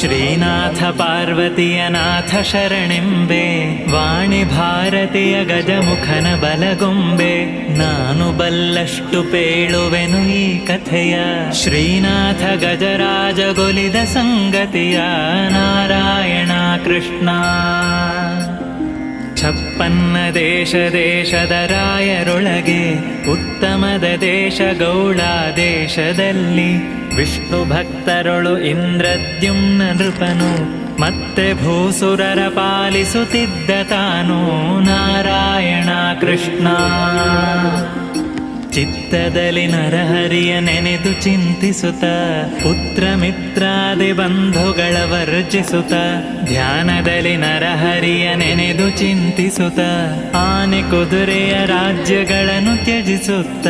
ಶ್ರೀನಾಥ ಪಾರ್ವತಿಯ ನಾಥ ಶರಣೆಂಬೆ, ವಾಣಿ ಭಾರತಿಯ ಗಜಮುಖನ ಬಲಗೊಂಬೆ. ನಾನು ಬಲ್ಲಷ್ಟು ಪೇಳುವೆನು ಈ ಕಥೆಯ, ಶ್ರೀನಾಥ ಗಜರಾಜಗೊಲಿದ ಸಂಗತಿಯ. ನಾರಾಯಣ ಕೃಷ್ಣ. ಛಪ್ಪನ್ನ ದೇಶ ದೇಶದ ರಾಯರೊಳಗೆ, ಉತ್ತಮದ ದೇಶ ಗೌಳ ದೇಶದಲ್ಲಿ. ವಿಷ್ಣು ಭಕ್ತರೊಳು ಇಂದ್ರದ್ಯುಮ್ನ ನೃಪನು, ಮತ್ತೆ ಭೂಸುರರ ಪಾಲಿಸುತ್ತಿದ್ದ ತಾನು. ನಾರಾಯಣ ಕೃಷ್ಣ. ಚಿತ್ತದಲ್ಲಿ ನರಹರಿಯ ನೆನೆದು ಚಿಂತಿಸುತ್ತ, ಪುತ್ರ ಮಿತ್ರಾದಿ ಬಂಧುಗಳ ವರ್ಜಿಸುತ್ತ. ಧ್ಯಾನದಲ್ಲಿ ನರಹರಿಯ ನೆನೆದು ಚಿಂತಿಸುತ್ತ, ಆನೆ ಕುದುರೆಯ ರಾಜ್ಯಗಳನ್ನು ತ್ಯಜಿಸುತ್ತ.